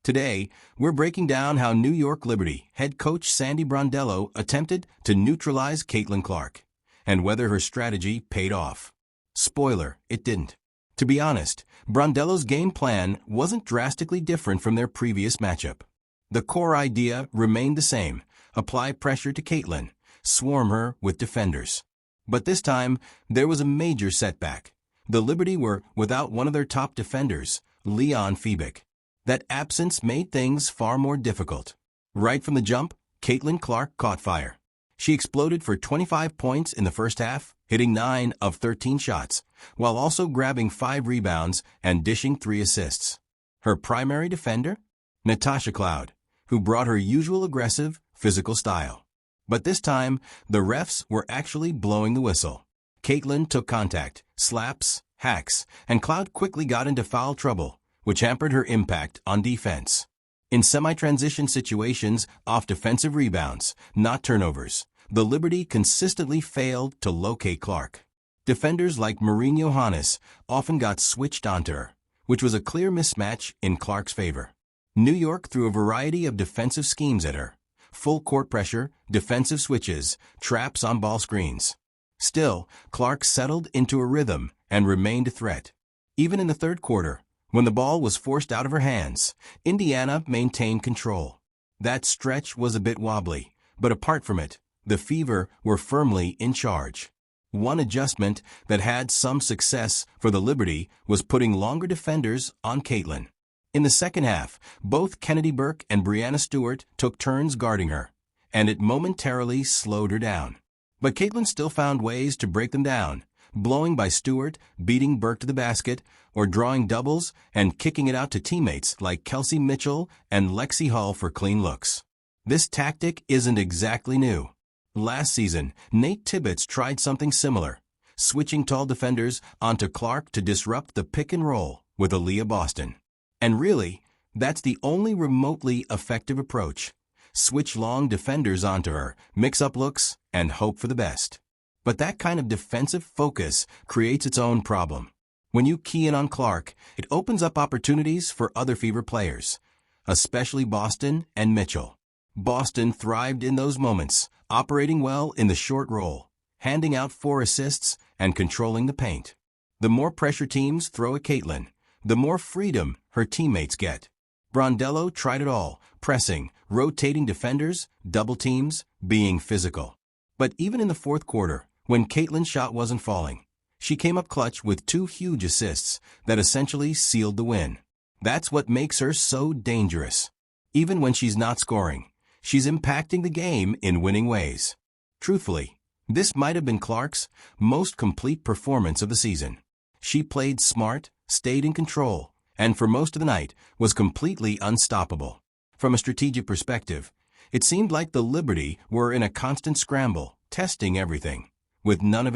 Today, we're breaking down how New York Liberty head coach Sandy Brondello attempted to neutralize Caitlin Clark, and whether her strategy paid off. Spoiler, it didn't. To be honest, Brondello's game plan wasn't drastically different from their previous matchup. The core idea remained the same: apply pressure to Caitlin, swarm her with defenders. But this time, there was a major setback. The Liberty were without one of their top defenders, Leon Febick. That absence made things far more difficult. Right from the jump, Caitlin Clark caught fire. She exploded for 25 points in the first half, hitting 9 of 13 shots, while also grabbing 5 rebounds and dishing 3 assists. Her primary defender? Natasha Cloud, who brought her usual aggressive, physical style. But this time, the refs were actually blowing the whistle. Caitlin took contact, slaps, hacks, and Cloud quickly got into foul trouble, which hampered her impact on defense. In semi-transition situations off defensive rebounds, not turnovers, the Liberty consistently failed to locate Clark. Defenders like Maureen Johannes often got switched onto her, which was a clear mismatch in Clark's favor. New York threw a variety of defensive schemes at her: full court pressure, defensive switches, traps on ball screens. Still, Clark settled into a rhythm and remained a threat. Even in the third quarter, when the ball was forced out of her hands, Indiana maintained control. That stretch was a bit wobbly, but apart from it, the Fever were firmly in charge. One adjustment that had some success for the Liberty was putting longer defenders on Caitlin. In the second half, both Kennedy Burke and Brianna Stewart took turns guarding her, and it momentarily slowed her down. But Caitlin still found ways to break them down, blowing by Stewart, beating Burke to the basket, or drawing doubles and kicking it out to teammates like Kelsey Mitchell and Lexi Hull for clean looks. This tactic isn't exactly new. Last season, Nate Tibbetts tried something similar, switching tall defenders onto Clark to disrupt the pick and roll with Aaliyah Boston. And really, that's the only remotely effective approach. Switch long defenders onto her, mix up looks, and hope for the best. But that kind of defensive focus creates its own problem. When you key in on Clark, it opens up opportunities for other Fever players, especially Boston and Mitchell. Boston thrived in those moments, operating well in the short roll, handing out 4 assists and controlling the paint. The more pressure teams throw at Caitlin, the more freedom her teammates get. Brondello tried it all: pressing, rotating defenders, double teams, being physical. But even in the fourth quarter, when Caitlin's shot wasn't falling, she came up clutch with 2 huge assists that essentially sealed the win. That's what makes her so dangerous. Even when she's not scoring, she's impacting the game in winning ways. Truthfully, this might have been Clark's most complete performance of the season. She played smart, stayed in control, and for most of the night was completely unstoppable. From a strategic perspective, it seemed like the Liberty were in a constant scramble, testing everything, with none of